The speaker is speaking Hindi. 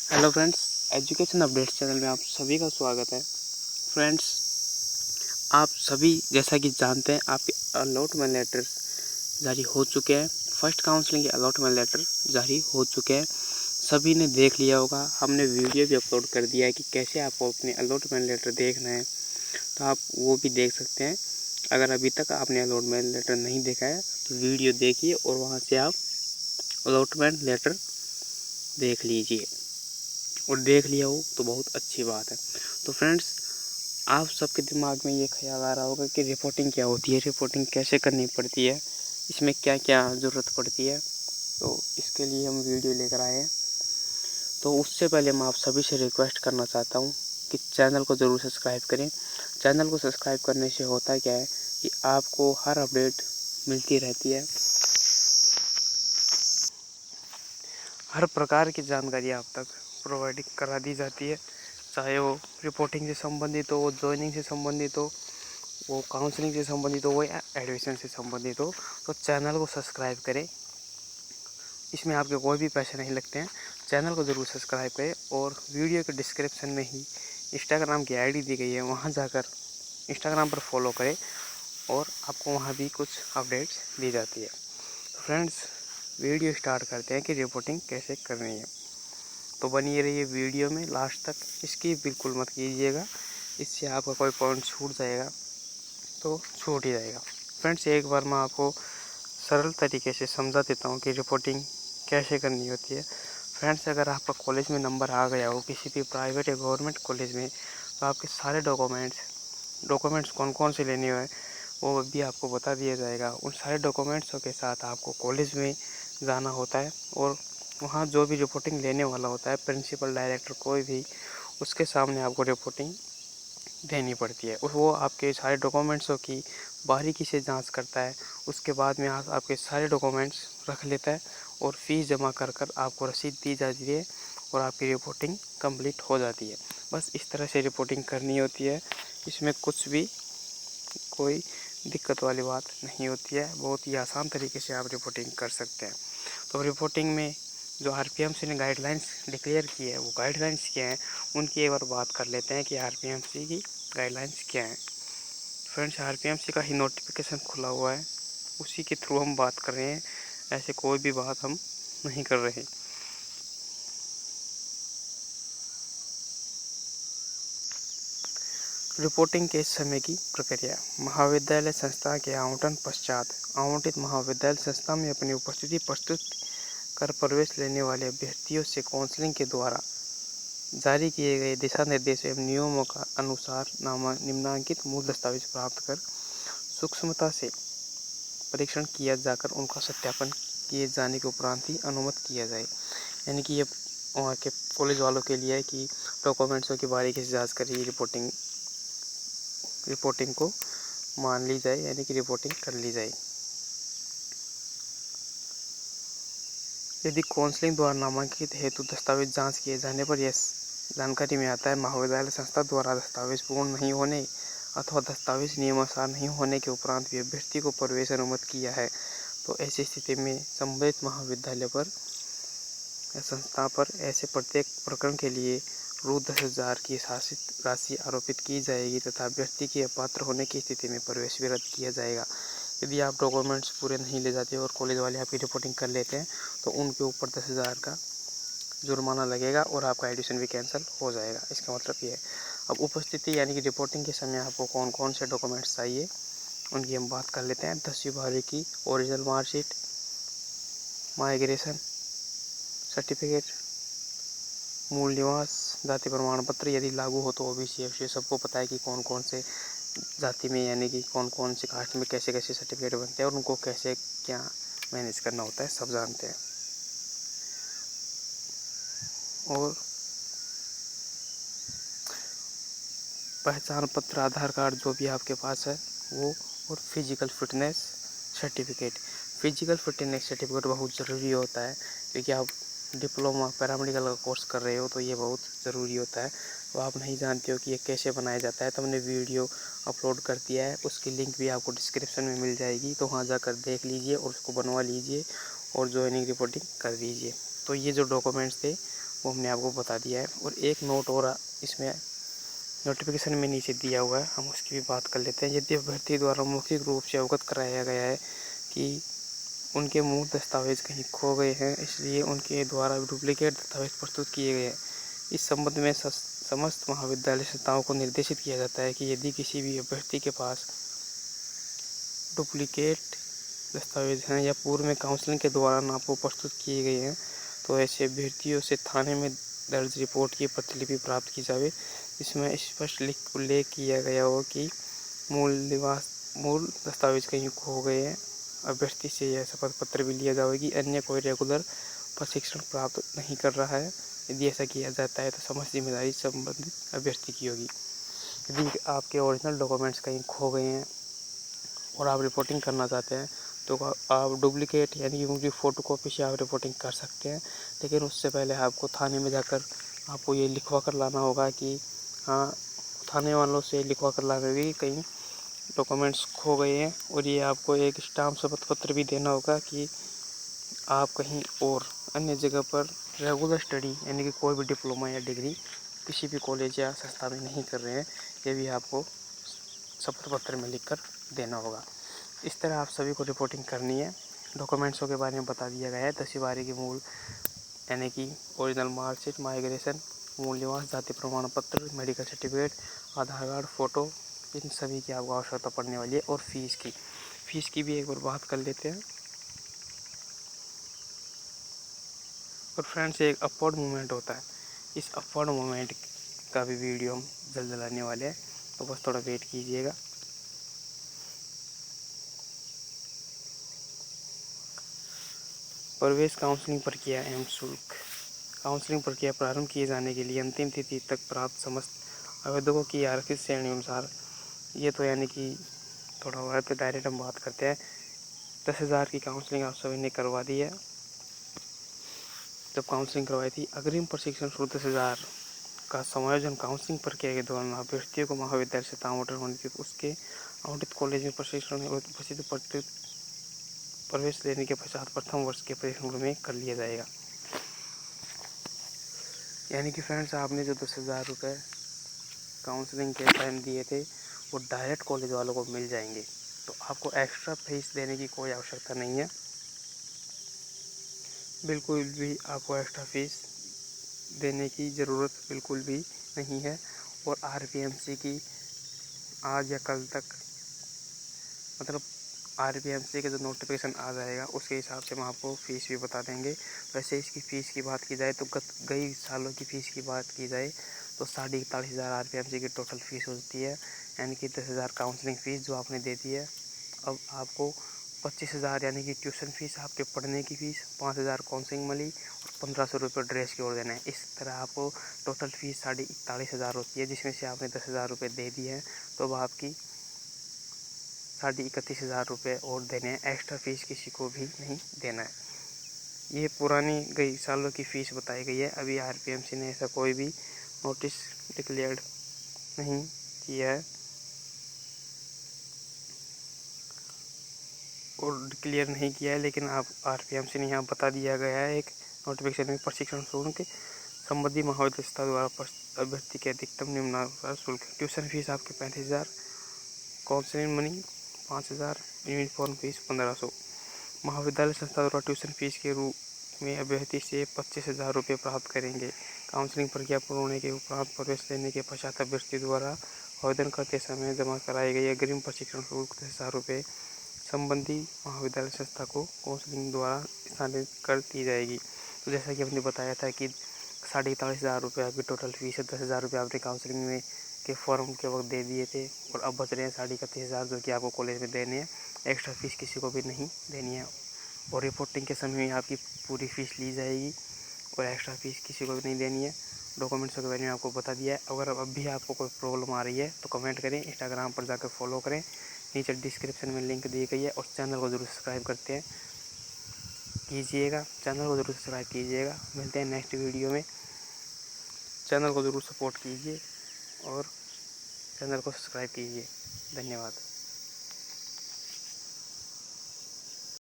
Hello friends, education updates channel में आप सभी का स्वागत है। फ्रेंड्स, आप सभी जैसा कि जानते हैं आपके अलॉटमेंट लेटर जारी हो चुके हैं। फर्स्ट काउंसलिंग के अलॉटमेंट लेटर जारी हो चुके हैं। सभी ने देख लिया होगा, हमने वीडियो भी अपलोड कर दिया है कि कैसे आपको अपने अलॉटमेंट लेटर देखना है, तो आप वो भी देख सकते हैं। अगर अभी तक आपने अलॉटमेंट लेटर नहीं देखा है तो वीडियो देखिए और वहाँ से आप अलॉटमेंट लेटर देख लीजिए, और देख लिया हो तो बहुत अच्छी बात है। तो फ्रेंड्स, आप सबके दिमाग में ये ख्याल आ रहा होगा कि रिपोर्टिंग क्या होती है, रिपोर्टिंग कैसे करनी पड़ती है, इसमें क्या क्या ज़रूरत पड़ती है। तो इसके लिए हम वीडियो लेकर आए हैं। तो उससे पहले मैं आप सभी से रिक्वेस्ट करना चाहता हूँ कि चैनल को ज़रूर सब्सक्राइब करें। चैनल को सब्सक्राइब करने से होता क्या है कि आपको हर अपडेट मिलती रहती है, हर प्रकार की जानकारी आप तक प्रोवाइडिंग करा दी जाती है, चाहे वो रिपोर्टिंग से संबंधित हो, वो ज्वाइनिंग से संबंधित हो, वो काउंसलिंग से संबंधित हो, वो या एडमिशन से संबंधित हो। तो चैनल को सब्सक्राइब करें, इसमें आपके कोई भी पैसे नहीं लगते हैं। चैनल को ज़रूर सब्सक्राइब करें और वीडियो के डिस्क्रिप्शन में ही इंस्टाग्राम की आईडी दी गई है, वहाँ जाकर इंस्टाग्राम पर फॉलो करें और आपको वहाँ भी कुछ अपडेट्स दी जाती है। तो फ्रेंड्स, वीडियो स्टार्ट करते हैं कि रिपोर्टिंग कैसे करनी है। तो बनिए रहिए वीडियो में लास्ट तक, स्किप बिल्कुल मत कीजिएगा, इससे आपका कोई पॉइंट छूट जाएगा तो छूट ही जाएगा। फ्रेंड्स, एक बार मैं आपको सरल तरीके से समझा देता हूँ कि रिपोर्टिंग कैसे करनी होती है। फ्रेंड्स, अगर आपका कॉलेज में नंबर आ गया हो किसी भी प्राइवेट या गवर्नमेंट कॉलेज में, तो आपके सारे डॉक्यूमेंट्स कौन कौन से लेने हैं वो भी आपको बता दिया जाएगा। उन सारे डॉक्यूमेंट्सों के साथ आपको कॉलेज में जाना होता है और वहाँ जो भी रिपोर्टिंग लेने वाला होता है, प्रिंसिपल, डायरेक्टर, कोई भी, उसके सामने आपको रिपोर्टिंग देनी पड़ती है। वो आपके सारे डॉक्यूमेंट्सों की बारीकी से जांच करता है। उसके बाद में आपके सारे डॉक्यूमेंट्स रख लेता है और फीस जमा कर कर आपको रसीद दी जाती है और आपकी रिपोर्टिंग कंप्लीट हो जाती है। बस इस तरह से रिपोर्टिंग करनी होती है, इसमें कुछ भी कोई दिक्कत वाली बात नहीं होती है। बहुत ही आसान तरीके से आप रिपोर्टिंग कर सकते हैं। तो रिपोर्टिंग में जो आरपीएमसी ने गाइडलाइंस डिक्लेयर की है, वो गाइडलाइंस क्या हैं उनकी एक बार बात कर लेते हैं कि आरपीएमसी की गाइडलाइंस क्या हैं। फ्रेंड्स, आरपीएमसी का ही नोटिफिकेशन खुला हुआ है, उसी के थ्रू हम बात कर रहे हैं, ऐसे कोई भी बात हम नहीं कर रहे। रिपोर्टिंग के समय की प्रक्रिया। महाविद्यालय संस्था के आवंटन पश्चात आवंटित महाविद्यालय संस्था में अपनी उपस्थिति प्रस्तुत कर प्रवेश लेने वाले अभ्यर्थियों से काउंसलिंग के द्वारा जारी किए गए दिशा निर्देश एवं नियमों का अनुसार निम्नांकित मूल दस्तावेज प्राप्त कर सूक्ष्मता से परीक्षण किया जाकर उनका सत्यापन किए जाने के उपरांत ही अनुमत किया जाए। यानी कि ये वहाँ के कॉलेज वालों के लिए है कि डॉक्यूमेंट्सों की बारीकी से जांच कर ही रिपोर्टिंग को मान ली जाए, यानी कि रिपोर्टिंग कर ली जाए। यदि काउंसलिंग द्वारा नामांकित हेतु दस्तावेज जांच किए जाने पर यह जानकारी में आता है महाविद्यालय संस्था द्वारा दस्तावेज पूर्ण नहीं होने अथवा दस्तावेज नियमानुसार नहीं होने के उपरांत भी अभ्यर्थी को प्रवेश अनुमत किया है, तो ऐसी स्थिति में संबंधित महाविद्यालय पर या संस्था पर ऐसे प्रत्येक प्रकरण के लिए रु 10,000 की शासित राशि आरोपित की जाएगी तथा अभ्यर्थी के अपात्र होने की स्थिति में प्रवेश भी रद्द किया जाएगा। यदि आप डॉक्यूमेंट्स पूरे नहीं ले जाते और कॉलेज वाले आपकी रिपोर्टिंग कर लेते हैं तो उनके ऊपर 10,000 का जुर्माना लगेगा और आपका एडमिशन भी कैंसिल हो जाएगा। इसका मतलब ये है। अब उपस्थिति यानी कि रिपोर्टिंग के समय आपको कौन कौन से डॉक्यूमेंट्स चाहिए उनकी हम बात कर लेते हैं। 10वीं 12वीं की ओरिजिनल मार्कशीट, माइग्रेशन सर्टिफिकेट, मूल निवास, जाति प्रमाण पत्र यदि लागू हो तो ओबीसी, एफसी, सबको पता है कि कौन कौन से जाति में यानी कि कौन कौन से कास्ट में कैसे कैसे सर्टिफिकेट बनते हैं और उनको कैसे क्या मैनेज करना होता है, सब जानते हैं। और पहचान पत्र, आधार कार्ड जो भी आपके पास है वो, और physical fitness certificate. Physical fitness certificate बहुत ज़रूरी होता है क्योंकि आप डिप्लोमा पैरामेडिकल का कोर्स कर रहे हो तो ये बहुत ज़रूरी होता है। तो आप नहीं जानते हो कि ये कैसे बनाया जाता है, तो हमने वीडियो अपलोड कर दिया है, उसकी लिंक भी आपको डिस्क्रिप्शन में मिल जाएगी, तो वहाँ जाकर देख लीजिए और उसको बनवा लीजिए और ज्वाइनिंग रिपोर्टिंग कर दीजिए। तो ये जो डॉक्यूमेंट्स थे वो हमने आपको बता दिया है। और एक नोट और इसमें नोटिफिकेशन में नीचे दिया हुआ है, हम उसकी भी बात कर लेते हैं। यदि अभ्यर्थी द्वारा मौखिक रूप से अवगत कराया गया है कि उनके मूल दस्तावेज कहीं खो गए हैं, इसलिए उनके द्वारा डुप्लीकेट दस्तावेज प्रस्तुत किए गए हैं। इस संबंध में समस्त महाविद्यालय संस्थाओं को निर्देशित किया जाता है कि यदि किसी भी अभ्यर्थी के पास डुप्लीकेट दस्तावेज हैं या पूर्व में काउंसलिंग के दौरान आपको प्रस्तुत किए गए हैं, तो ऐसे अभ्यर्थियों से थाने में दर्ज रिपोर्ट की प्रतिलिपि प्राप्त की जाए। इसमें स्पष्ट उल्लेख किया गया हो कि मूल दस्तावेज कहीं खो गए हैं। अभ्यर्थी से यह शपथ पत्र भी लिया जाए कि अन्य कोई रेगुलर प्रशिक्षण प्राप्त नहीं कर रहा है। यदि ऐसा किया जाता है तो समस्त जिम्मेदारी संबंधित अभ्यर्थी की होगी। यदि आपके ओरिजिनल डॉक्यूमेंट्स कहीं खो गए हैं और आप रिपोर्टिंग करना चाहते हैं, तो आप डुप्लीकेट यानी कि उनकी फ़ोटोकॉपी से आप रिपोर्टिंग कर सकते हैं। लेकिन उससे पहले आपको थाने में जाकर आपको ये लिखवा कर लाना होगा कि हाँ, थाने वालों से लिखवा कर लाना होगा कि कहीं डॉक्यूमेंट्स खो गए हैं। और ये आपको एक स्टाम्प शपथ पत्र भी देना होगा कि आप कहीं और अन्य जगह पर रेगुलर स्टडी यानी कि कोई भी डिप्लोमा या डिग्री किसी भी कॉलेज या संस्था में नहीं कर रहे हैं, ये भी आपको शपथ पत्र में लिखकर देना होगा। इस तरह आप सभी को रिपोर्टिंग करनी है। डॉक्यूमेंट्सों के बारे में बता दिया गया है। 10वीं 12वीं की मूल यानी कि ओरिजिनल मार्कशीट, माइग्रेशन, मूल निवास, जाति प्रमाण पत्र, मेडिकल सर्टिफिकेट, आधार कार्ड, फ़ोटो, इन सभी की आपको आवश्यकता पड़ने वाली है। और फीस की भी एक बार बात कर लेते हैं। और फ्रेंड्स, एक अपवर्ड मूवमेंट होता है, इस अपवर्ड मूवमेंट का भी वीडियो हम जल्द लाने वाले हैं, तो बस थोड़ा वेट कीजिएगा। प्रवेश काउंसलिंग प्रक्रिया एवं शुल्क। काउंसलिंग प्रक्रिया प्रारंभ किए जाने के लिए अंतिम तिथि तक प्राप्त समस्त आवेदकों की आरक्षित श्रेणी अनुसार, ये तो यानी कि थोड़ा हुआ है तो डायरेक्ट हम बात करते हैं। 10,000 की काउंसलिंग आप सभी ने करवा दी है। जब काउंसलिंग करवाई थी, अग्रिम प्रशिक्षण शुल्क 10,000 का समायोजन काउंसलिंग प्रक्रिया के दौरान अभ्यर्थियों को महाविद्यालय से आवंटन होने के उसके आवंटित कॉलेज में प्रशिक्षण प्रसिद्ध प्रवेश लेने के पश्चात प्रथम वर्ष के प्रशिक्षण में कर लिया जाएगा। यानी कि फ्रेंड्स, आपने जो 10,000 रुपये काउंसलिंग के टाइम दिए थे वो डायरेक्ट कॉलेज वालों को मिल जाएंगे, तो आपको एक्स्ट्रा फीस देने की कोई आवश्यकता नहीं है। बिल्कुल भी आपको एक्स्ट्रा फीस देने की ज़रूरत बिल्कुल भी नहीं है। और आरपीएमसी की आज या कल तक, मतलब आरपीएमसी का जो नोटिफिकेशन आ जाएगा उसके हिसाब से हम आपको फ़ीस भी बता देंगे। वैसे इसकी फ़ीस की बात की जाए तो कई सालों की फ़ीस की बात की जाए तो 41,500 आरपीएमसी की टोटल फ़ीस होती है। यानी कि 10,000 काउंसलिंग फ़ीस जो आपने दे दी है, अब आपको 25,000 यानी कि ट्यूशन फ़ीस, आपके पढ़ने की फ़ीस, 5,000 काउंसलिंग मनी और 1,500 रुपये ड्रेस की ओर देना है। इस तरह आपको टोटल फ़ीस 41,500 होती है, जिसमें से आपने 10,000 रुपये दे दिए हैं, तो अब आपकी 31,500 रुपये और देने हैं। एक्स्ट्रा फीस किसी को भी नहीं देना है। ये पुरानी कई सालों की फ़ीस बताई गई है। अभी आरपीएमसी ने ऐसा कोई भी नोटिस डिक्लेयर्ड नहीं किया है और डिक्लेयर नहीं किया है, लेकिन आप आरपीएमसी ने यहाँ बता दिया गया है एक नोटिफिकेशन में, प्रशिक्षण शुल्क संबंधी महाविद्यालय संस्था द्वारा अभ्यर्थी के अधिकतम निम्नानुसार शुल्क। ट्यूशन फीस आपके 35,000, काउंसलिंग मनी 5,000, यूनिफॉर्म फीस 1,500। महाविद्यालय संस्था द्वारा ट्यूशन फीस के रूप में अभ्यर्थी से 25,000 रुपये प्राप्त करेंगे। काउंसलिंग प्रक्रिया पूर्ण होने के उपरांत प्रवेश लेने के पश्चात अभ्यर्थी द्वारा आवेदन करते समय जमा कराए गए अग्रिम प्रशिक्षण शुल्क 10,000 रुपये संबंधी महाविद्यालय संस्था को काउंसलिंग द्वारा स्थानांतरित कर दी जाएगी। तो जैसा कि हमने बताया था कि 41,500 रुपये आपकी टोटल फीस है। 10,000 रुपये आपने काउंसलिंग में के फॉर्म के वक्त दे दिए थे और अब बच रहे हैं 31,500 जो कि आपको कॉलेज में देने हैं। एक्स्ट्रा फीस किसी को भी नहीं देनी है और रिपोर्टिंग के समय में आपकी पूरी फ़ीस ली जाएगी और एक्स्ट्रा फीस किसी को भी नहीं देनी है। डॉक्यूमेंट्स के बारे में आपको बता दिया है। अगर अब भी आपको कोई प्रॉब्लम आ रही है तो कमेंट करें, इंस्टाग्राम पर जाकर फॉलो करें, नीचे डिस्क्रिप्शन में लिंक दी गई है। और चैनल को ज़रूर सब्सक्राइब करते हैं कीजिएगा, चैनल को ज़रूर सब्सक्राइब कीजिएगा। मिलते हैं नेक्स्ट वीडियो में। चैनल को ज़रूर सपोर्ट कीजिए और चैनल को सब्सक्राइब कीजिए। धन्यवाद।